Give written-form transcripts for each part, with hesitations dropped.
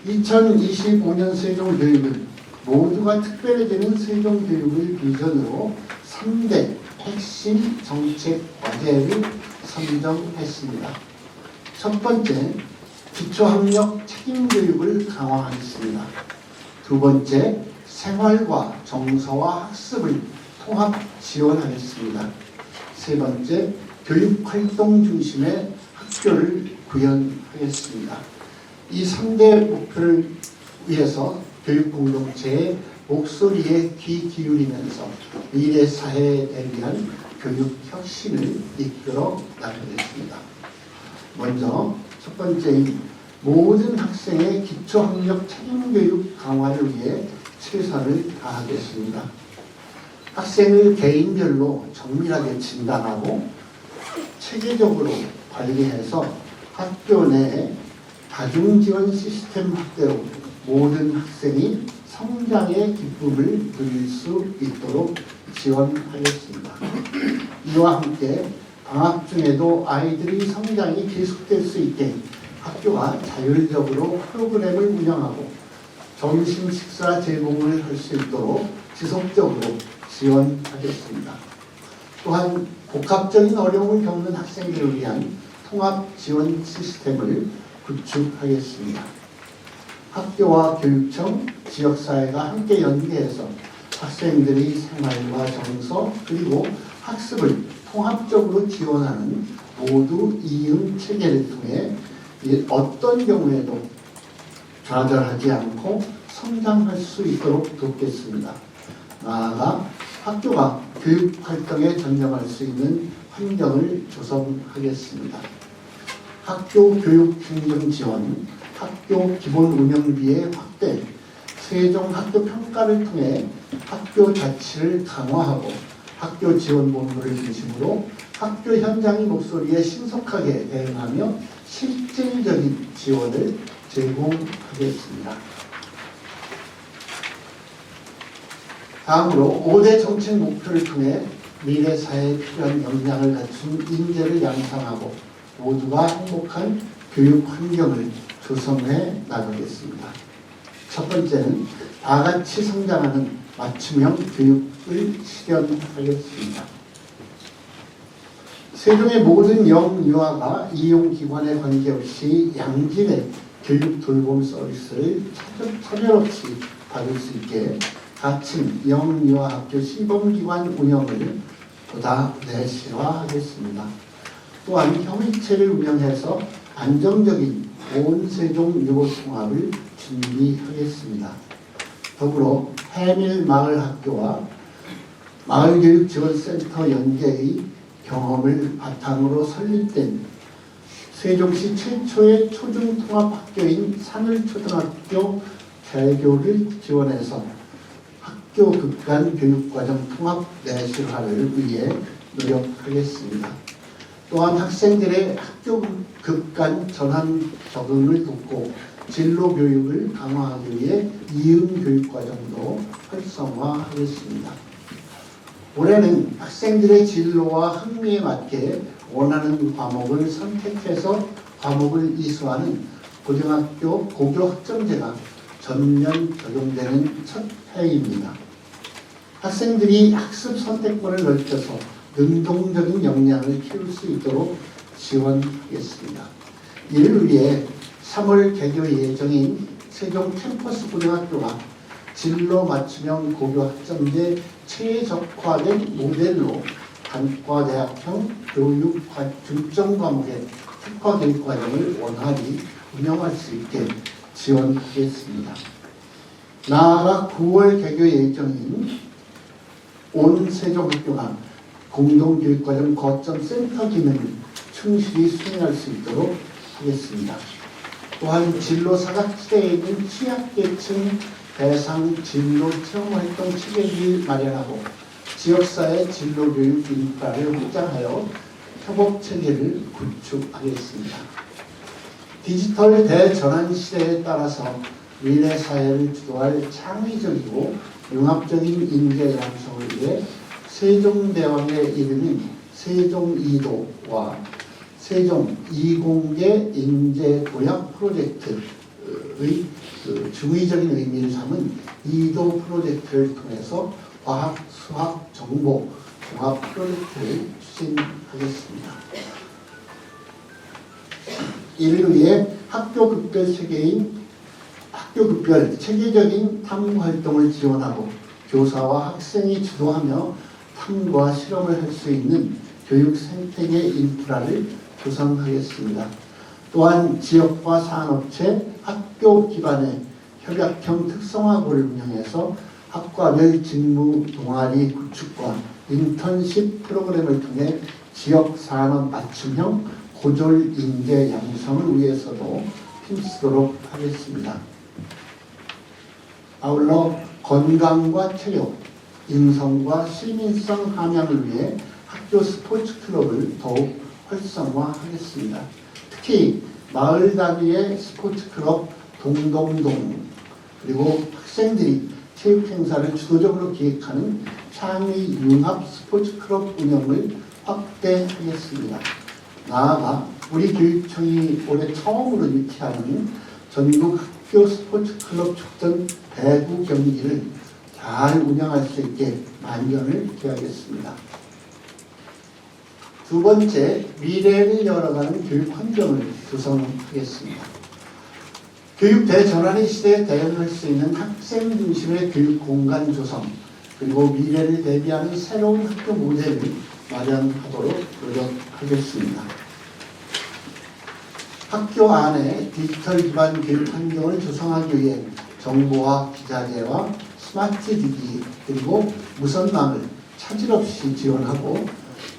2025년 세종교육은 모두가 특별해지는 세종교육을 비전으로 3대 핵심 정책 과제를 선정했습니다. 첫 번째, 기초학력 책임교육을 강화하겠습니다. 두 번째, 생활과 정서와 학습을 통합 지원하겠습니다. 세 번째, 교육활동 중심의 학교를 구현하겠습니다. 이 3대 목표를 위해서 교육공동체의 목소리에 귀 기울이면서 미래 사회에 대한 교육 혁신을 이끌어 나가겠습니다. 먼저 첫 번째인 모든 학생의 기초학력 책임교육 강화를 위해 최선을 다하겠습니다. 학생을 개인별로 정밀하게 진단하고 체계적으로 관리해서 학교 내 다중지원 시스템 확대로 모든 학생이 성장의 기쁨을 누릴 수 있도록 지원하겠습니다. 이와 함께 방학 중에도 아이들이 성장이 계속될 수 있게 학교가 자율적으로 프로그램을 운영하고 점심 식사 제공을 할 수 있도록 지속적으로 지원하겠습니다. 또한 복합적인 어려움을 겪는 학생들을 위한 통합 지원 시스템을 구축하겠습니다. 학교와 교육청, 지역사회가 함께 연계해서 학생들의 생활과 정서 그리고 학습을 통합적으로 지원하는 모두 이응 체계를 통해 어떤 경우에도 좌절하지 않고 성장할 수 있도록 돕겠습니다. 나아가 학교가 교육활동에 전념할 수 있는 환경을 조성하겠습니다. 학교 교육행정 지원, 학교 기본 운영비의 확대, 세종 학교 평가를 통해 학교 자치를 강화하고 학교 지원본부를 중심으로 학교 현장의 목소리에 신속하게 대응하며 실질적인 지원을 제공하겠습니다. 다음으로 5대 정책 목표를 통해 미래 사회에 필요한 역량을 갖춘 인재를 양성하고 모두가 행복한 교육 환경을 조성해 나가겠습니다. 첫 번째는 다 같이 성장하는 맞춤형 교육을 실현하겠습니다. 세종의 모든 영유아가 이용기관에 관계없이 양질의 교육 돌봄 서비스를 차별 없이 받을 수 있게 가칭 영유아학교 시범기관 운영을 보다 내실화하겠습니다. 또한 협의체를 운영해서 안정적인 온 세종 유보 통합을 준비하겠습니다. 더불어 해밀 마을학교와 마을교육지원센터 연계의 경험을 바탕으로 설립된 세종시 최초의 초중통합학교인 산울초등학교 개교를 지원해서 학교 극간 교육과정 통합 내실화를 위해 노력하겠습니다. 또한 학생들의 학교 극간 전환 적응을 돕고 진로 교육을 강화하기 위해 이응 교육과정도 활성화하겠습니다. 올해는 학생들의 진로와 흥미에 맞게 원하는 과목을 선택해서 과목을 이수하는 고등학교 고교 학점제가 전면 적용되는 첫 해입니다. 학생들이 학습 선택권을 넓혀서 능동적인 역량을 키울 수 있도록 지원하겠습니다. 이를 위해 3월 개교 예정인 세종 캠퍼스 고등학교가 진로 맞춤형 고교 학점제 최적화된 모델로 단과대학형 교육 중점 과목의 특화 교육 과정을 원활히 운영할 수 있게 지원하겠습니다. 나아가 9월 개교 예정인 온 세종학교가 공동교육과정 거점 센터 기능을 충실히 수행할 수 있도록 하겠습니다. 또한 진로 사각지대에 있는 취약계층 대상 진로 체험활동 체계를 마련하고 지역사회 진로교육 인프라를 확장하여 협업체계를 구축하겠습니다. 디지털 대전환 시대에 따라서 미래 사회를 주도할 창의적이고 융합적인 인재 양성을 위해 세종대왕의 이름인 세종2도와 세종 20개 인재 도약 프로젝트의 중의적인 의미를 삼은 이도 프로젝트를 통해서 과학, 수학, 정보 종합 프로젝트를 추진하겠습니다. 이를 위해 학교급별 체계적인 탐구 활동을 지원하고 교사와 학생이 주도하며 탐구와 실험을 할 수 있는 교육 생태계 인프라를 조성하겠습니다. 또한 지역과 산업체, 학교 기반의 협약형 특성화고를 운영해서 학과별 직무 동아리 구축과 인턴십 프로그램을 통해 지역 산업 맞춤형 고졸 인재 양성을 위해서도 힘쓰도록 하겠습니다. 아울러 건강과 체력, 인성과 시민성 함양을 위해 학교 스포츠 클럽을 더욱 활성화하겠습니다. 특히 마을 다위의 스포츠 클럽 동동동, 그리고 학생들이 체육 행사를 주도적으로 기획하는 창의 융합 스포츠 클럽 운영을 확대하겠습니다. 나아가 우리 교육청이 올해 처음으로 유치하는 전국 학교 스포츠 클럽 축전 배구 경기를 잘 운영할 수 있게 만전을 기하겠습니다. 두 번째, 미래를 열어가는 교육 환경을 조성하겠습니다. 교육 대전환의 시대에 대응할 수 있는 학생 중심의 교육 공간 조성, 그리고 미래를 대비하는 새로운 학교 모델을 마련하도록 노력하겠습니다. 학교 안에 디지털 기반 교육 환경을 조성하기 위해 정보화 기자재와 스마트 기기 그리고 무선망을 차질 없이 지원하고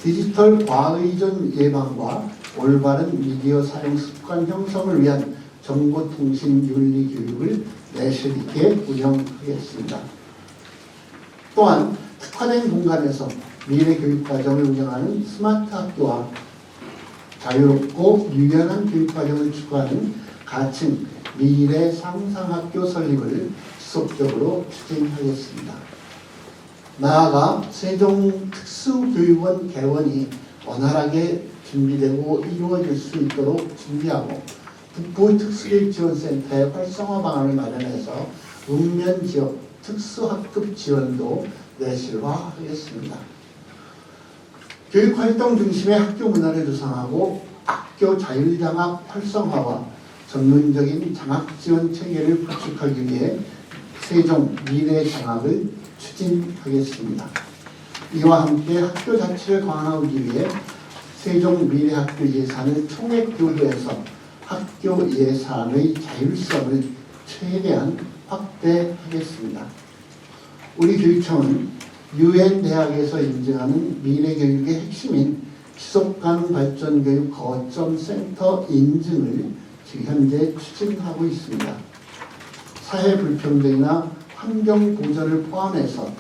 디지털 과의존 예방과 올바른 미디어 사용 습관 형성을 위한 정보통신 윤리 교육을 내실 있게 운영하겠습니다. 또한 특화된 공간에서 미래 교육 과정을 운영하는 스마트 학교와 자유롭고 유연한 교육 과정을 추구하는 가칭 미래 상상학교 설립을 지속적으로 추진하겠습니다. 나아가 세종 특수교육원 개원이 원활하게 준비되고 이루어질 수 있도록 준비하고 북부 특수교육지원센터의 활성화 방안을 마련해서 읍면 지역 특수학급 지원도 내실화하겠습니다. 교육활동 중심의 학교 문화를 조성하고 학교 자율장학 활성화와 전문적인 장학지원 체계를 구축하기 위해 세종 미래장학을 추진하겠습니다. 이와 함께 학교 자치를 강화하기 위해 세종 미래학교 예산을 총액 교부해서 학교 예산의 자율성을 최대한 확대하겠습니다. 우리 교육청은 UN 대학에서 인증하는 미래교육의 핵심인 지속가능 발전교육 거점 센터 인증을 지금 현재 추진하고 있습니다. 사회 불평등이나 환경 보전을 포함해서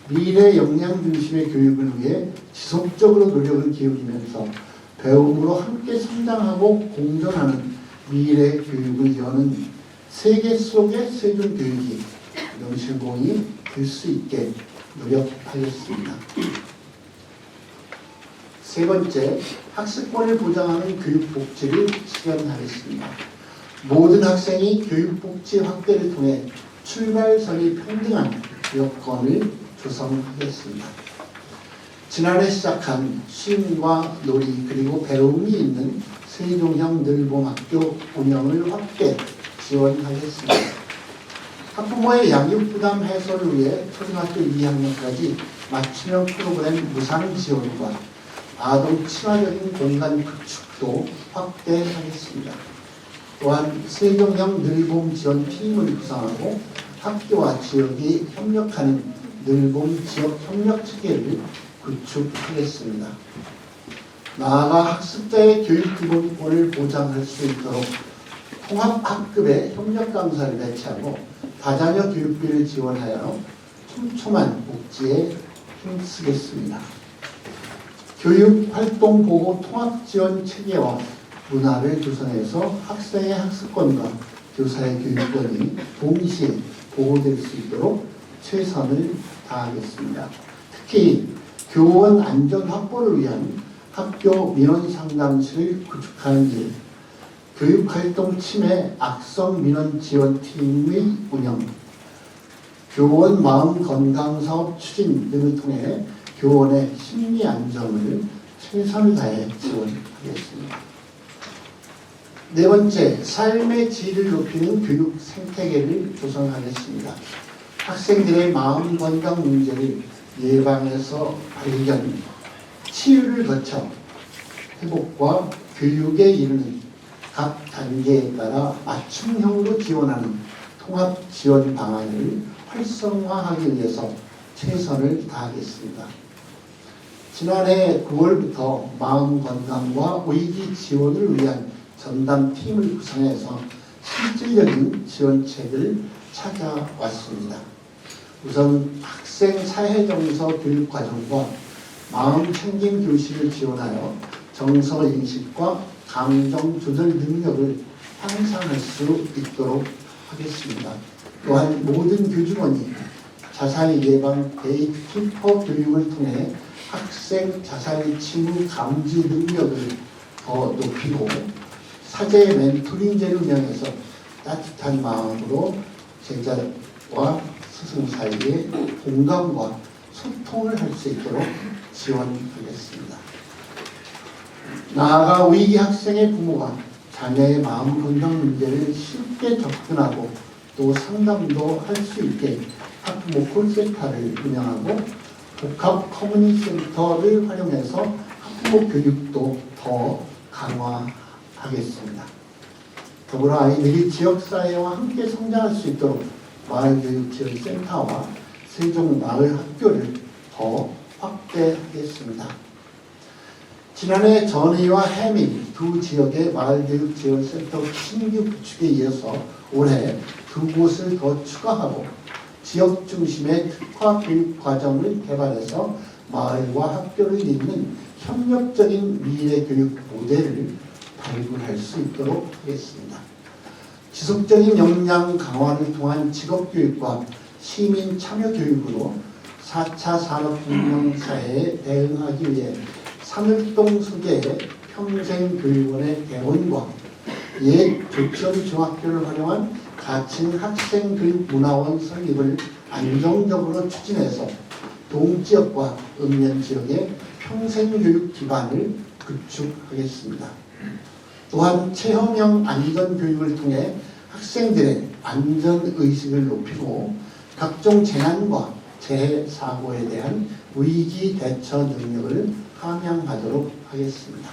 미래 역량 중심의 교육을 위해 지속적으로 노력을 기울이면서 배움으로 함께 성장하고 공존하는 미래 교육을 여는 세계 속의 세종교육이 명실공히 될 수 있게 노력하겠습니다. 세 번째, 학습권을 보장하는 교육복지를 실현하겠습니다. 모든 학생이 교육복지 확대를 통해 출발선이 평등한 여건을 조성하겠습니다. 지난해 시작한 쉼과 놀이 그리고 배움이 있는 세종형 늘봄학교 운영을 확대 지원하겠습니다. 학부모의 양육부담 해소를 위해 초등학교 2학년까지 맞춤형 프로그램 무상 지원과 아동 친화적인 공간 구축도 확대하겠습니다. 또한 세종형 늘봄 지원 팀을 구성하고 학교와 지역이 협력하는 늘봄 지역 협력 체계를 구축하겠습니다. 나아가 학습자의 교육 기본권을 보장할 수 있도록 통합학급의 협력 강사를 배치하고 다자녀 교육비를 지원하여 촘촘한 복지에 힘쓰겠습니다. 교육활동보호 통합지원 체계와 문화를 조성해서 학생의 학습권과 교사의 교육권이 동시에 보호될 수 있도록 최선을 다하겠습니다. 특히 교원 안전 확보를 위한 학교 민원 상담실을 구축하는 일, 교육활동 침해 악성 민원 지원팀의 운영, 교원 마음건강사업 추진 등을 통해 교원의 심리 안정을 최선을 다해 지원하겠습니다. 네 번째, 삶의 질을 높이는 교육 생태계를 조성하겠습니다. 학생들의 마음 건강 문제를 예방에서 발견, 치유를 거쳐 회복과 교육에 이르는 각 단계에 따라 맞춤형으로 지원하는 통합 지원 방안을 활성화하기 위해서 최선을 다하겠습니다. 지난해 9월부터 마음 건강과 의기 지원을 위한 전담팀을 구성해서 실질적인 지원책을 찾아왔습니다. 우선 학생 사회정서 교육과정과 마음챙김 교실을 지원하여 정서인식과 감정조절 능력을 향상할 수 있도록 하겠습니다. 또한 모든 교직원이 자살 예방 게이트키퍼 교육을 통해 학생 자살 징후 감지 능력을 더 높이고 사제 멘토링제를 운영해서 따뜻한 마음으로 제자와 스승 사이에 공감과 소통을 할 수 있도록 지원하겠습니다. 나아가 위기 학생의 부모가 자녀의 마음 건강 문제를 쉽게 접근하고 또 상담도 할 수 있게 학부모 콜센터를 운영하고 복합 커뮤니티 센터를 활용해서 학부모 교육도 더 강화하겠습니다. 더불어 아이들이 지역사회와 함께 성장할 수 있도록 마을교육지원센터와 세종마을학교를 더 확대하겠습니다. 지난해 전의와 해민 두 지역의 마을교육지원센터 신규 구축에 이어서 올해 두 곳을 더 추가하고 지역 중심의 특화 교육 과정을 개발해서 마을과 학교를 잇는 협력적인 미래 교육 모델을 발굴할 수 있도록 하겠습니다. 지속적인 역량 강화를 통한 직업교육과 시민 참여 교육으로 4차 산업혁명 사회에 대응하기 위해 산을동 소재의 평생교육원의 개원과 옛 조천 중학교를 활용한 가칭 학생교육문화원 설립을 안정적으로 추진해서 동지역과 읍면지역의 평생교육 기반을 구축하겠습니다. 또한 체험형 안전교육을 통해 학생들의 안전의식을 높이고 각종 재난과 재해 사고에 대한 위기 대처 능력을 함양하도록 하겠습니다.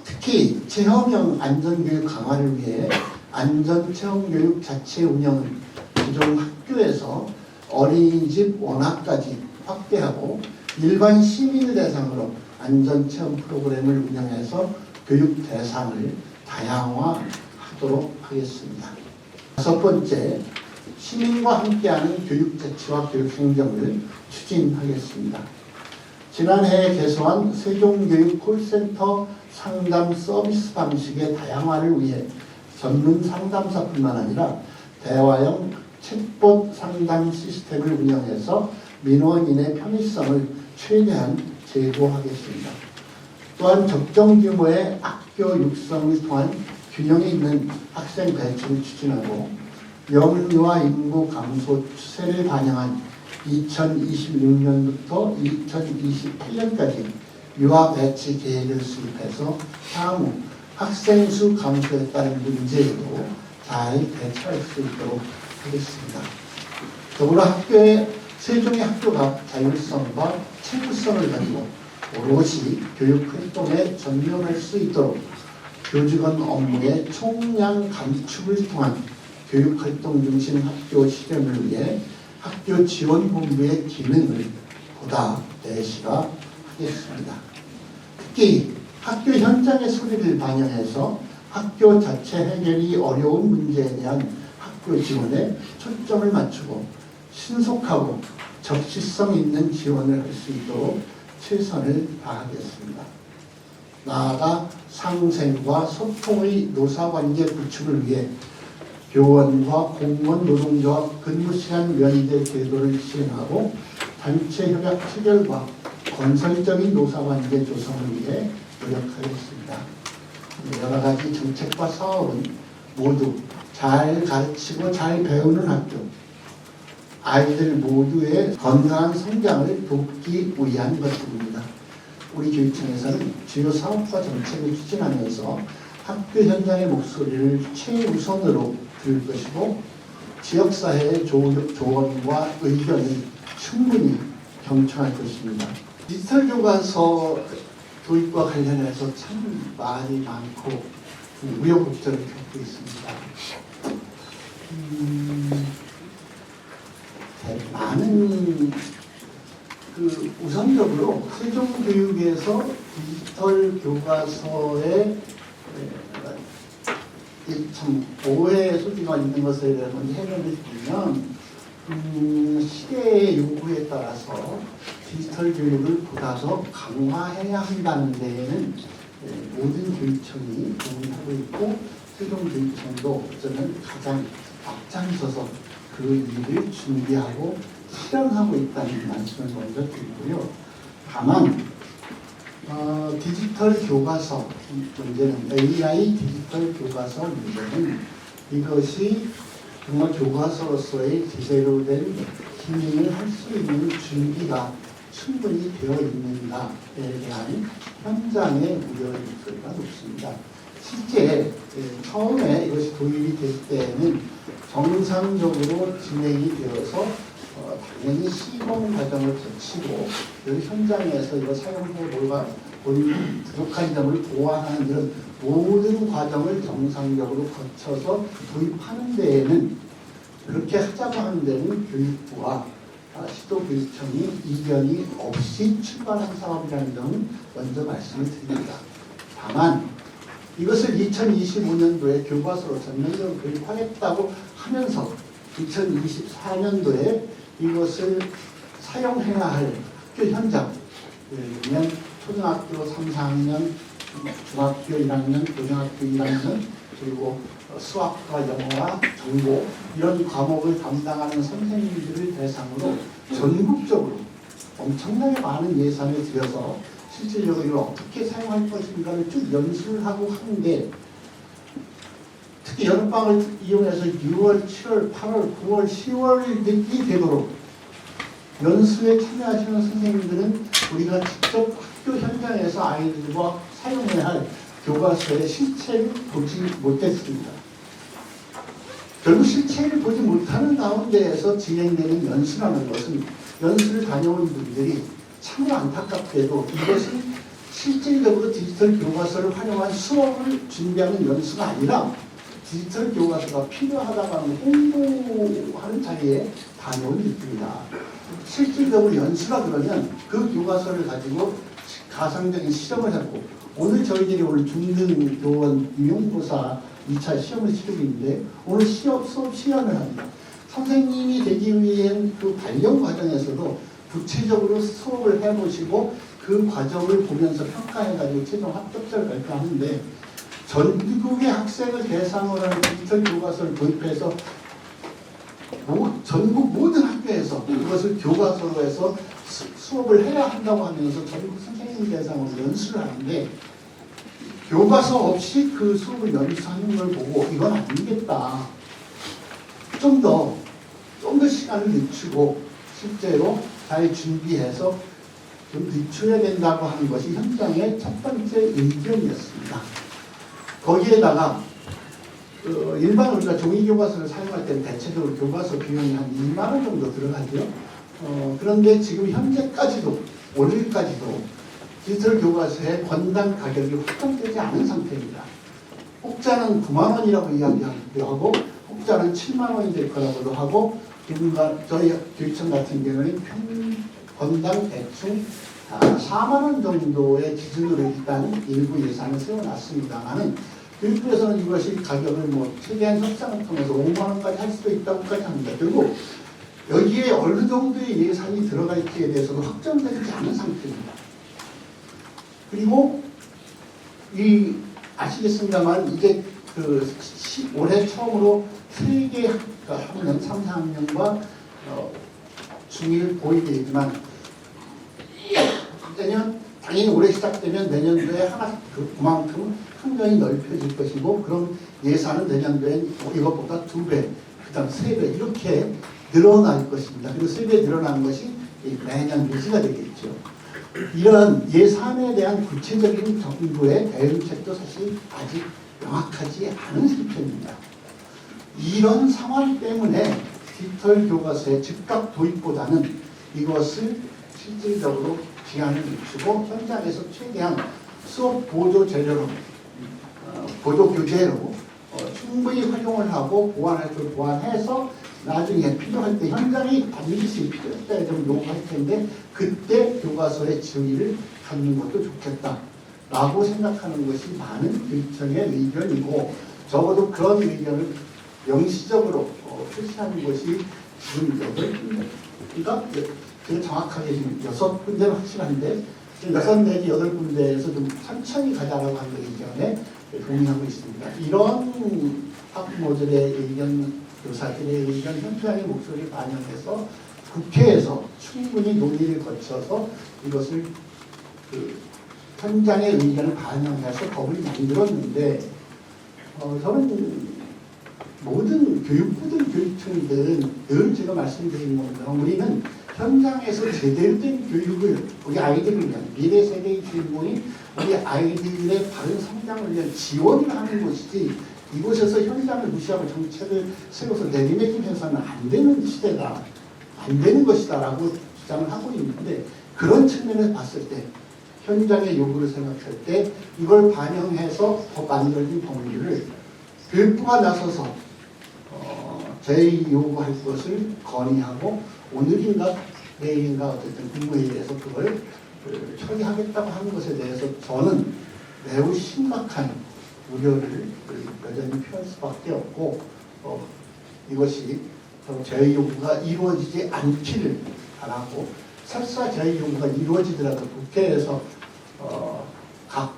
특히 체험형 안전교육 강화를 위해 안전체험교육 자체 운영은 기존 학교에서 어린이집 원학까지 확대하고 일반 시민을 대상으로 안전체험 프로그램을 운영해서 교육 대상을 다양화하도록 하겠습니다. 다섯 번째, 시민과 함께하는 교육 자치와 교육 행정을 추진하겠습니다. 지난해 개소한 세종교육 콜센터 상담 서비스 방식의 다양화를 위해 전문 상담사뿐만 아니라 대화형 챗봇 상담 시스템을 운영해서 민원인의 편의성을 최대한 제고하겠습니다. 또한 적정 규모의 학교 육성을 통한 균형이 있는 학생 배출을 추진하고 영유아 인구 감소 추세를 반영한 2026년부터 2028년까지 유아 배치 계획을 수립해서 향후 학생 수 감소에 따른 문제에도 잘 대처할 수 있도록 하겠습니다. 더불어 학교의 세종의 학교가 자율성과 체계성을 가지고 오롯이 교육 활동에 전념할 수 있도록 교직원 업무의 총량 감축을 통한 교육 활동 중심 학교 실현을 위해 학교 지원본부의 기능을 보다 내실화하겠습니다. 특히 학교 현장의 소리를 반영해서 학교 자체 해결이 어려운 문제에 대한 학교 지원에 초점을 맞추고 신속하고 적시성 있는 지원을 할 수 있도록 최선을 다하겠습니다. 나아가 상생과 소통의 노사관계 구축을 위해 교원과 공무원 노동조합 근무시간 연대 제도를 시행하고 단체 협약 체결과 건설적인 노사관계 조성을 위해 노력하겠습니다. 여러 가지 정책과 사업은 모두 잘 가르치고 잘 배우는 학교, 아이들 모두의 건강한 성장을 돕기 위한 것입니다. 우리 교육청에서는 주요 사업과 정책을 추진하면서 학교 현장의 목소리를 최우선으로 들을 것이고 지역사회의 조언과 의견을 충분히 경청할 것입니다. 디지털 교과서 도입과 관련해서 참 말이 많고 우여곡절을 겪고 있습니다. 많은 우선적으로 세종교육에서 디지털 교과서에 참 오해의 소지가 있는 것에 대해서 해명을 드리면 시대의 요구에 따라서 디지털 교육을 보다 더 강화해야 한다는 데에는 모든 교육청이 동의하고 있고 세종교육청도 저는 가장 앞장서서 그 일을 준비하고 실현하고 있다는 말씀을 먼저 드리고요. 다만 디지털 교과서 문제는 AI 디지털 교과서 문제는 이것이 정말 교과서로서의 제대로 된 기능을 할 수 있는 준비가 충분히 되어 있는가에 대한 현장의 우려의 목소리가 높습니다. 실제 처음에 이것이 도입이 될 때에는 정상적으로 진행이 되어서 당연히 시범 과정을 거치고 여기 현장에서 이거 사용해 본인 부족한 점을 보완하는 이런 모든 과정을 정상적으로 거쳐서 도입하는 데에는 그렇게 하자고 하는 데는 교육부와 시도교육청이 이견이 없이 출발한 사업이라는 점은 먼저 말씀을 드립니다. 다만 이것을 2025년도에 교과서로 전면적으로 도입하겠다고 하면서 2024년도에 이것을 사용해야 할 학교 현장, 예를 들면 초등학교 3, 4학년, 중학교 1학년, 고등학교 1학년, 그리고 수학과 영어와 정보 이런 과목을 담당하는 선생님들을 대상으로 전국적으로 엄청나게 많은 예산을 들여서 실질적으로 이걸 어떻게 사용할 것인가를 쭉 연수를 하고 하는데 특히 여름방을 이용해서 6월, 7월, 8월, 9월, 10월이 되도록 연수에 참여하시는 선생님들은 우리가 직접 학교 현장에서 아이들과 사용해야 할 교과서의 실체를 보지 못했습니다. 결국 실체를 보지 못하는 가운데에서 진행되는 연수라는 것은 연수를 다녀온 분들이 참으로 안타깝게도 이것은 실질적으로 디지털 교과서를 활용한 수업을 준비하는 연수가 아니라 디지털 교과서가 필요하다고 하는 홍보하는 자리에 다녀온 일입니다. 실질적으로 연수라 그러면 그 교과서를 가지고 가상적인 실험을 하고 오늘 저희들이 오늘 중등교원 임용고사 2차 시험을 치르고 있는데 오늘 수업 시연을 합니다. 선생님이 되기 위한 그 발령 과정에서도 구체적으로 수업을 해보시고 그 과정을 보면서 평가해가지고 최종 합격자를 발표하는데 전국의 학생을 대상으로 하는 디지털 교과서를 도입해서 전국 모든 학교에서 그것을 교과서로 해서 수업을 해야 한다고 하면서 전국 선생님 대상으로 연수를 하는데 교과서 없이 그 수업을 연수하는 걸 보고 이건 아니겠다. 좀 더 시간을 늦추고 실제로 잘 준비해서 좀 늦춰야 된다고 하는 것이 현장의 첫 번째 의견이었습니다. 거기에다가 일반 우리가 종이 교과서를 사용할 때는 대체적으로 교과서 비용이 한 2만 원 정도 들어가죠. 그런데 지금 현재까지도 오늘까지도 디지털 교과서의 권당 가격이 확정되지 않은 상태입니다. 혹자는 9만 원이라고 이야기하기도 하고 혹자는 7만 원이 될 거라고도 하고 저희 교육청 같은 경우는 권당 대충 4만 원 정도의 기준으로 일단 일부 예산을 세워놨습니다만은 교육부에서는 이것이 가격을 최대한 협상을 통해서 5만 원까지 할 수도 있다고까지 합니다. 그리고 여기에 어느 정도의 예산이 들어갈지에 대해서도 확정되지 않은 상태입니다. 그리고 아시겠습니다만 이제 올해 처음으로 3개 학년 3, 4학년과 중1 고1이지만 내년 당연히 올해 시작되면 내년도에 하나 그만큼 환경이 넓혀질 것이고 그럼 예산은 내년도엔 이것보다 2배, 그 다음 3배 이렇게 늘어날 것입니다. 그리고 3배 늘어나는 것이 매년 유지가 되겠죠. 이런 예산에 대한 구체적인 정부의 대응책도 사실 아직 명확하지 않은 상태입니다. 이런 상황 때문에 디지털 교과서의 즉각 도입보다는 이것을 실질적으로 기한을 늦추고 현장에서 최대한 수업 보조 재료로 보조 교재로 충분히 활용을 하고 보완할 걸 보완해서 나중에 필요할 때 현장이 반드시 필요할 때 좀 요구할 텐데 그때 교과서의 지위를 갖는 것도 좋겠다라고 생각하는 것이 많은 교육청의 의견이고 적어도 그런 의견을 명시적으로 표시하는 것이 지금 8군데 그러니까 제가 정확하게 지금 6군데는 확실한데 6 내지 8군데에서 좀 천천히 가자라고 하는 의견에 동의하고 있습니다. 이런 학부모들의 의견, 교사들의 의견, 현장의 목소리를 반영해서 국회에서 충분히 논의를 거쳐서 이것을 현장의 의견을 반영해서 법을 만들었는데 저는 모든 교육부들, 교육청들은 늘 제가 말씀드리는 겁니다. 우리는 현장에서 제대로 된 교육을 우리 아이들을 위한 미래 세대의 주인공이 우리 아이들의 바른 성장을 위한 지원을 하는 것이지 이곳에서 현장을 무시하고 정책을 세워서 내리매기면서는 안 되는 시대다. 안 되는 것이다 라고 주장을 하고 있는데 그런 측면에서 봤을 때 현장의 요구를 생각할 때 이걸 반영해서 더 만들어진 법률을 교육부가 나서서 저희 요구할 것을 건의하고 오늘인가 내일인가 어쨌든 국무회의에서 그걸 처리하겠다고 하는 것에 대해서 저는 매우 심각한 우려를 여전히 표할 수밖에 없고 이것이 저희 요구가 이루어지지 않기를 바라고 설사 저희 요구가 이루어지더라도 국회에서 각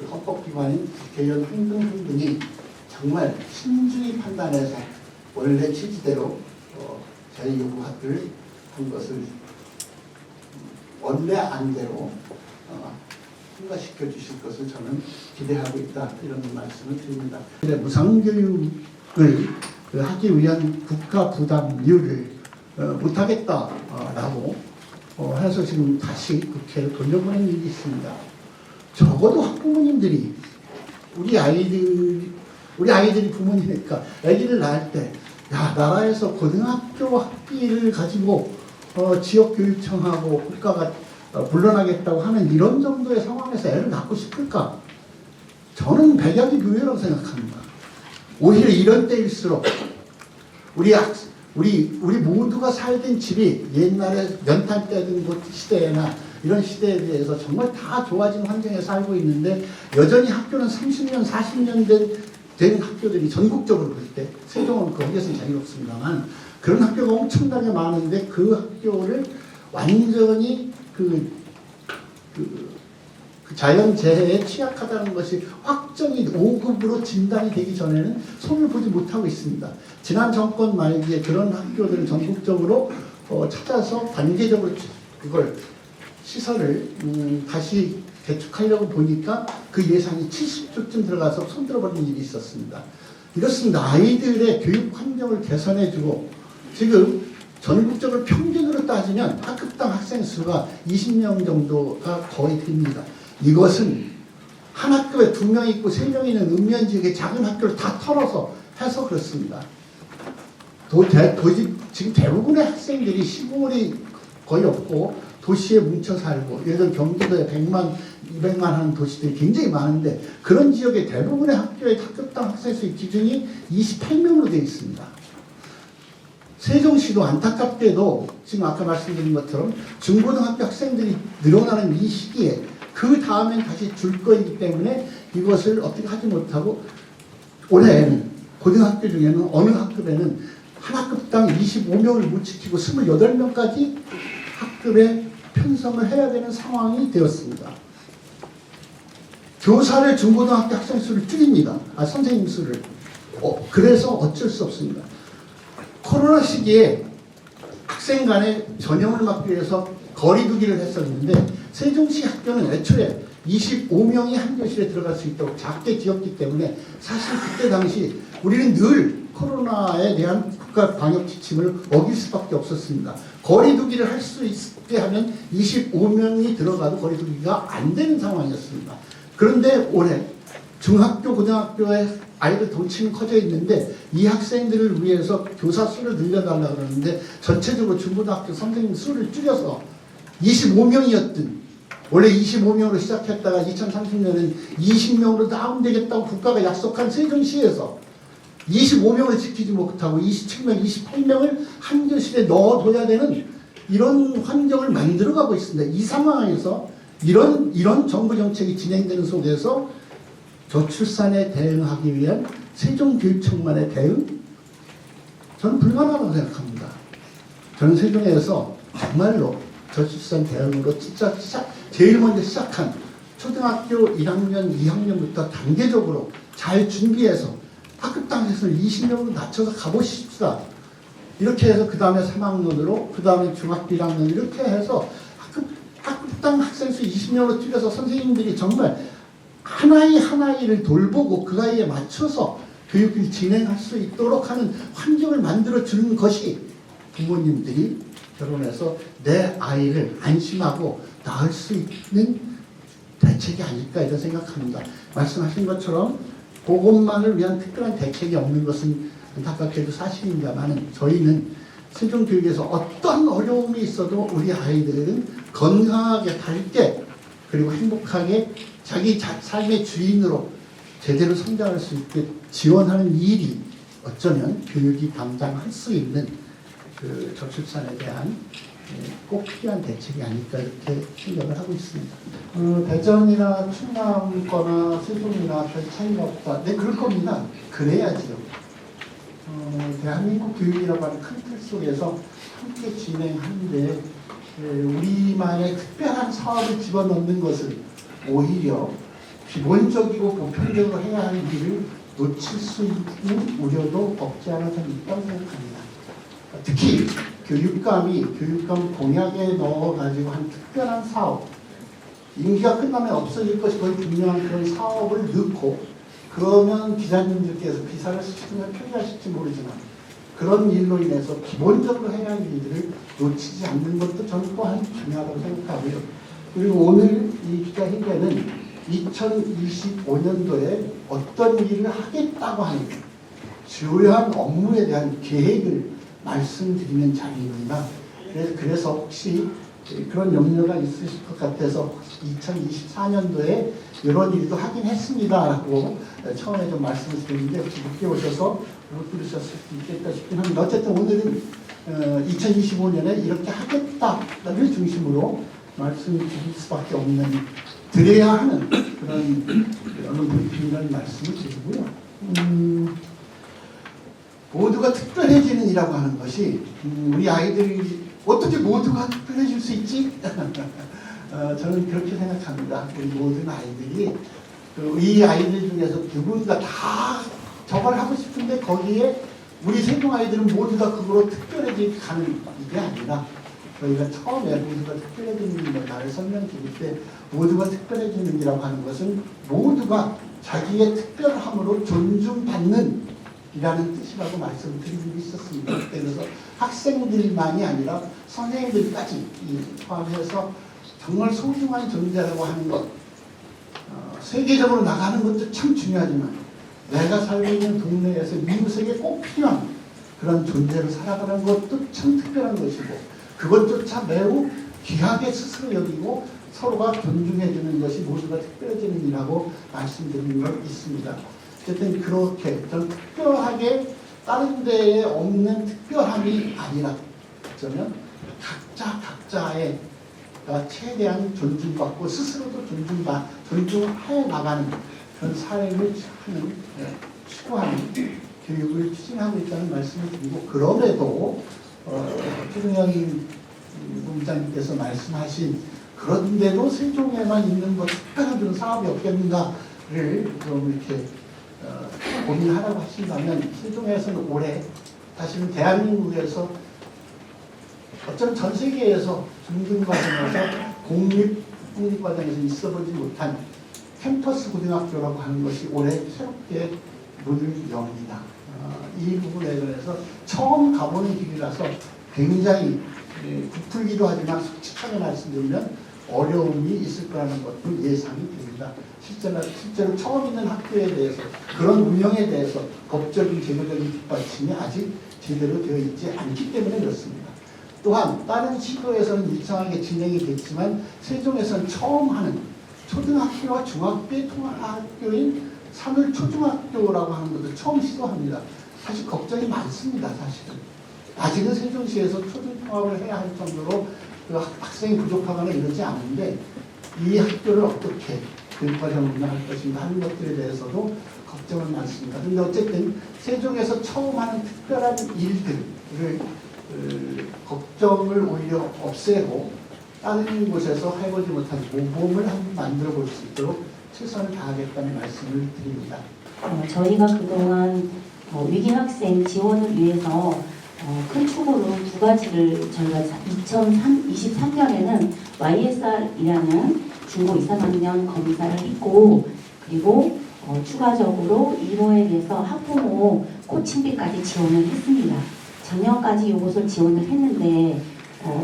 헌법기관인 국회의원 한 분이 정말 신중히 판단해서 원래 취지대로 저희 요구를 한 것을 원래 안대로 통과시켜 주실 것을 저는 기대하고 있다 이런 말씀을 드립니다. 무상교육을 하기 위한 국가 부담률을 못하겠다라고 해서 지금 다시 국회로 돌려보낸 일이 있습니다. 적어도 학부모님들이 우리 아이들이 부모니까 아기를 낳을 때 야, 나라에서 고등학교 학비를 가지고 지역교육청하고 국가가 물러나겠다고 하는 이런 정도의 상황에서 애를 낳고 싶을까? 저는 백약이 묘해라고 생각합니다. 오히려 이런 때일수록 우리 모두가 살던 집이 옛날에 연탄 때던 그 시대나 이런 시대에 대해서 정말 다 좋아진 환경에 살고 있는데 여전히 학교는 30년, 40년 된 학교들이 전국적으로 볼 때 세종은 거기에서는 자유롭습니다만 그런 학교가 엄청나게 많은데 그 학교를 완전히 그 자연재해에 취약하다는 것이 확정이 5급으로 진단이 되기 전에는 손을 보지 못하고 있습니다. 지난 정권 말기에 그런 학교들을 전국적으로 찾아서 단계적으로 그걸 시설을 다시 개축하려고 보니까 그 예산이 70조쯤 들어가서 손들어버리는 일이 있었습니다. 이렇습니다. 아이들의 교육 환경을 개선해주고 지금 전국적으로 평균으로 따지면 학급당 학생 수가 20명 정도가 거의 됩니다. 이것은 한 학급에 2명 있고 3명 있는 읍면지역의 작은 학교를 다 털어서 해서 그렇습니다. 지금 대부분의 학생들이 시골이 거의 없고 도시에 뭉쳐 살고 예를 들어 경기도에 100만, 200만 하는 도시들이 굉장히 많은데 그런 지역의 대부분의 학교의 학급당 학생 수의 기준이 28명으로 되어 있습니다. 세종시도 안타깝게도 지금 아까 말씀드린 것처럼 중고등학교 학생들이 늘어나는 이 시기에 그 다음엔 다시 줄 거이기 때문에 이것을 어떻게 하지 못하고 올해는 고등학교 중에는 어느 학급에는 한 학급당 25명을 못 지키고 28명까지 학급에 편성을 해야 되는 상황이 되었습니다. 교사를 중고등학교 학생 수를 줄입니다. 선생님 수를. 그래서 어쩔 수 없습니다. 코로나 시기에 학생 간의 전염을 막기 위해서 거리두기를 했었는데 세종시 학교는 애초에 25명이 한 교실에 들어갈 수 있도록 작게 지었기 때문에 사실 그때 당시 우리는 늘 코로나에 대한 국가 방역 지침을 어길 수밖에 없었습니다. 거리두기를 할 수 있게 하면 25명이 들어가도 거리두기가 안 되는 상황이었습니다. 그런데 올해 중학교, 고등학교에 아이들 덩치는 커져 있는데 이 학생들을 위해서 교사 수를 늘려달라고 그러는데 전체적으로 중고등학교 선생님 수를 줄여서 25명이었던 원래 25명으로 시작했다가 2030년에는 20명으로 다운되겠다고 국가가 약속한 세종시에서 25명을 지키지 못하고 27명, 28명을 한 교실에 넣어둬야 되는 이런 환경을 만들어가고 있습니다. 이 상황에서 이런 정부 정책이 진행되는 속에서 저출산에 대응하기 위한 세종교육청만의 대응? 저는 불가능하다고 생각합니다. 저는 세종에서 정말로 저출산 대응으로 진짜 제일 먼저 시작한 초등학교 1학년, 2학년부터 단계적으로 잘 준비해서 학급당 횟수를 20명으로 낮춰서 가보십시다. 이렇게 해서 그 다음에 3학년으로, 그 다음에 중학교 1학년 이렇게 해서 학급당 학생 수 20명으로 줄여서 선생님들이 정말 하나이를 돌보고 그 아이에 맞춰서 교육을 진행할 수 있도록 하는 환경을 만들어 주는 것이 부모님들이 결혼해서 내 아이를 안심하고 낳을 수 있는 대책이 아닐까 이런 생각합니다. 말씀하신 것처럼 그것만을 위한 특별한 대책이 없는 것은 안타깝게도 사실입니다만 저희는 세종교육에서 어떤 어려움이 있어도 우리 아이들은 건강하게 밝게 그리고 행복하게 자기 삶의 주인으로 제대로 성장할 수 있게 지원하는 일이 어쩌면 교육이 당장 할 수 있는 그 저출산에 대한 꼭 필요한 대책이 아닐까 이렇게 생각을 하고 있습니다. 대전이나 충남거나 세종이나 별 차이가 없다. 네, 그럴 겁니다. 그래야지요. 대한민국 교육이라고 하는 큰 틀 속에서 함께 진행하는데 우리만의 특별한 사업을 집어넣는 것을 오히려 기본적이고 보편적으로 해야 할 일을 놓칠 수 있는 우려도 없지 않아 좀 있다고 생각합니다. 특히 교육감 공약에 넣어가지고 한 특별한 사업, 임기가 끝나면 없어질 것이 거의 분명한 그런 사업을 넣고 그러면 기자님들께서 기사를 쓰시면 표기하실지 모르지만 그런 일로 인해서 기본적으로 해야 할 일들을 놓치지 않는 것도 저는 또한 중요하다고 생각하고요. 그리고 오늘 이 기자회견은 2025년도에 어떤 일을 하겠다고 하는 주요한 업무에 대한 계획을 말씀드리는 자리입니다. 그래서 혹시 그런 염려가 있으실 것 같아서 2024년도에 이런 일도 하긴 했습니다라고 처음에 좀 말씀을 드렸는데 혹시 늦게 오셔서 못 들으셨을 수 있겠다 싶긴 합니다. 어쨌든 오늘은 2025년에 이렇게 하겠다를 중심으로 말씀드릴 수밖에 없는 드려야 하는 그런 언론 브리핑이라는 말씀을 드리고요. 모두가 특별해지는 이라고 하는 것이 우리 아이들이 어떻게 모두가 특별해질 수 있지? 저는 그렇게 생각합니다. 우리 모든 아이들이 이 아이들 중에서 누군가 다 저걸 하고 싶은데 거기에 우리 세종 아이들은 모두 다 그거로 특별해지게 가는 게 아니라 저희가 처음에 모두가 특별해지는 나를 설명드릴 때 모두가 특별해지는 이라고 하는 것은 모두가 자기의 특별함으로 존중받는 이라는 뜻이라고 말씀드리고 있었습니다. 그래서 학생들만이 아니라 선생님들까지 포함해서 정말 소중한 존재라고 하는 것, 세계적으로 나가는 것도 참 중요하지만 내가 살고 있는 동네에서 이웃에게 꼭 필요한 그런 존재로 살아가는 것도 참 특별한 것이고 그것조차 매우 귀하게 스스로 여기고 서로가 존중해주는 것이 모두가 특별해지는 일이라고 말씀드린 것 있습니다. 어쨌든 그렇게 좀 특별하게 다른 데에 없는 특별함이 아니라 어쩌면 각자의 최대한 존중받고 스스로도 존중해 나가는 그런 삶을 추구하는 교육을 추진하고 있다는 말씀을 드리고 그럼에도 최종현 본부장님께서 말씀하신 그런데도 세종에만 있는 뭐 특별한 그런 사업이 없겠는가를 좀 이렇게 고민하라고 하신다면 세종에서는 올해 사실은 대한민국에서 어쩌면 전 세계에서 중등과정에서 공립 국립과정에서 있어보지 못한 캠퍼스 고등학교라고 하는 것이 올해 새롭게 문을 엽니다. 이 부분에 대해서 처음 가보는 길이라서 굉장히 부풀기도 하지만 솔직하게 말씀드리면 어려움이 있을 거라는 것도 예상이 됩니다. 실제로 처음 있는 학교에 대해서 그런 운영에 대해서 법적인 제도적인 뒷받침이 아직 제대로 되어 있지 않기 때문에 그렇습니다. 또한 다른 시도에서는 일정하게 진행이 됐지만 세종에서는 처음 하는 초등학교와 중학교의 통합학교인 산울초중학교라고 하는 것도 처음 시도합니다. 사실 걱정이 많습니다. 사실은 아직은 세종시에서 초중통합을 해야 할 정도로 그 학생이 부족하거나 이러지 않은데 이 학교를 어떻게 교육과정 운영할 것인가 하는 것들에 대해서도 걱정은 많습니다. 그런데 어쨌든 세종에서 처음 하는 특별한 일들을 걱정을 오히려 없애고 다른 곳에서 해보지 못한 모범을 한번 만들어 볼 수 있도록 최선을 다하겠다는 말씀을 드립니다. 저희가 그동안 위기 학생 지원을 위해서 큰 축으로 두 가지를 저희가 2023년에는 YSR이라는 중고 2, 3학년 검사를 했고, 그리고 추가적으로 일호에게서 학부모 코칭비까지 지원을 했습니다. 작년까지 이것을 지원을 했는데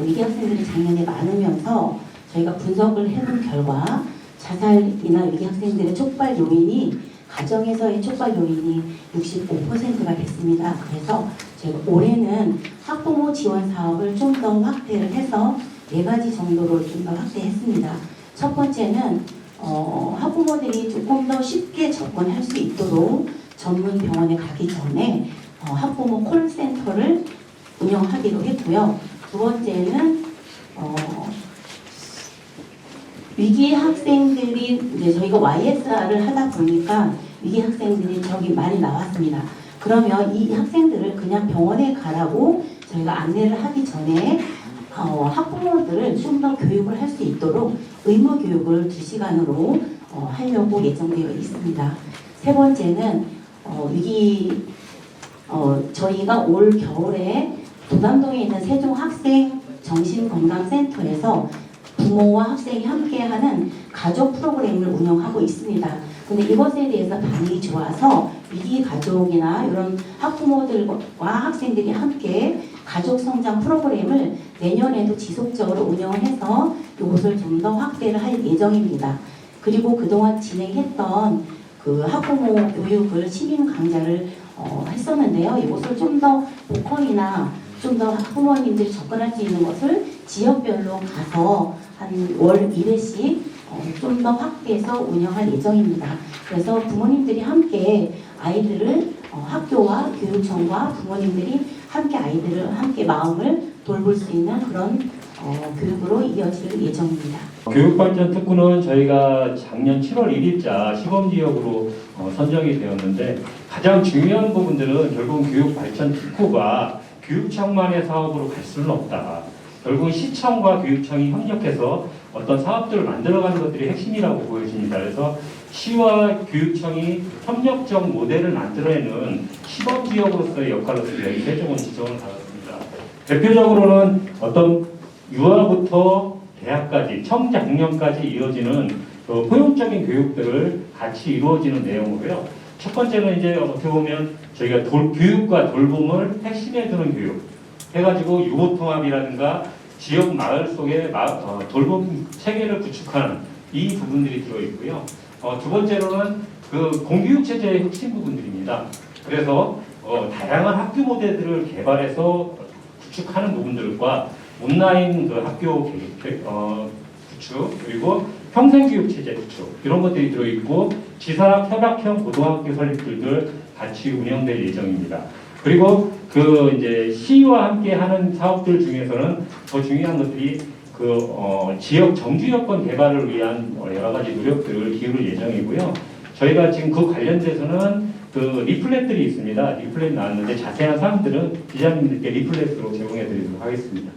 위기 학생들이 작년에 많으면서 저희가 분석을 해본 결과 자살이나 위기 학생들의 촉발 요인이 가정에서의 촉발 요인이 65%가 됐습니다. 그래서 저희가 올해는 학부모 지원 사업을 좀 더 확대를 해서 4가지 정도로 좀 더 확대했습니다. 첫 번째는 학부모들이 조금 더 쉽게 접근할 수 있도록 전문 병원에 가기 전에 학부모 콜센터를 운영하기로 했고요. 두 번째는 위기 학생들이 이제 저희가 YSR을 하다 보니까 위기 학생들이 저기 많이 나왔습니다. 그러면 이 학생들을 그냥 병원에 가라고 저희가 안내를 하기 전에 학부모들을 좀 더 교육을 할 수 있도록 의무 교육을 2시간으로 하려고 예정되어 있습니다. 세 번째는 저희가 올 겨울에 도담동에 있는 세종학생 정신건강센터에서 부모와 학생이 함께하는 가족 프로그램을 운영하고 있습니다. 근데 이것에 대해서 반응이 좋아서 위기 가족이나 이런 학부모들과 학생들이 함께 가족 성장 프로그램을 내년에도 지속적으로 운영을 해서 이것을 좀 더 확대를 할 예정입니다. 그리고 그동안 진행했던 그 학부모 교육을 시민 강좌를 했었는데요. 이것을 좀 더 보컬이나 좀 더 학부모님들이 접근할 수 있는 것을 지역별로 가서 한 월 1회씩 좀 더 확대해서 운영할 예정입니다. 그래서 부모님들이 함께 아이들을 학교와 교육청과 부모님들이 함께 아이들을 함께 마음을 돌볼 수 있는 그런 교육으로 이어질 예정입니다. 교육발전 특구는 저희가 작년 7월 1일자 시범지역으로 선정이 되었는데 가장 중요한 부분들은 결국 교육발전 특구가 교육청만의 사업으로 갈 수는 없다. 결국 시청과 교육청이 협력해서 어떤 사업들을 만들어가는 것들이 핵심이라고 보여집니다. 그래서 시와 교육청이 협력적 모델을 만들어내는 시범지역으로서의 역할로서 여기 세종은 지정을 받았습니다. 대표적으로는 어떤 유아부터 대학까지, 청장년까지 이루어지는 포용적인 교육들을 같이 이루어지는 내용으로요. 첫 번째는 이제 어떻게 보면 저희가 교육과 돌봄을 핵심에 두는 교육 해가지고 유보통합이라든가 지역 마을 속에 돌봄 체계를 구축하는 이 부분들이 들어있고요. 두 번째로는 그 공교육 체제의 핵심 부분들입니다. 그래서 다양한 학교 모델들을 개발해서 구축하는 부분들과 온라인 그 학교 구축 그리고 평생교육 체제 구축 이런 것들이 들어있고 지사학 협약형 고등학교 설립들도 같이 운영될 예정입니다. 그리고 그 이제 시와 함께 하는 사업들 중에서는 더 중요한 것들이 그 지역 정주 여건 개발을 위한 여러 가지 노력들을 기울일 예정이고요. 저희가 지금 그 관련돼서는 그 리플렛들이 있습니다. 리플렛 나왔는데 자세한 사항들은 기자님들께 리플렛으로 제공해 드리도록 하겠습니다.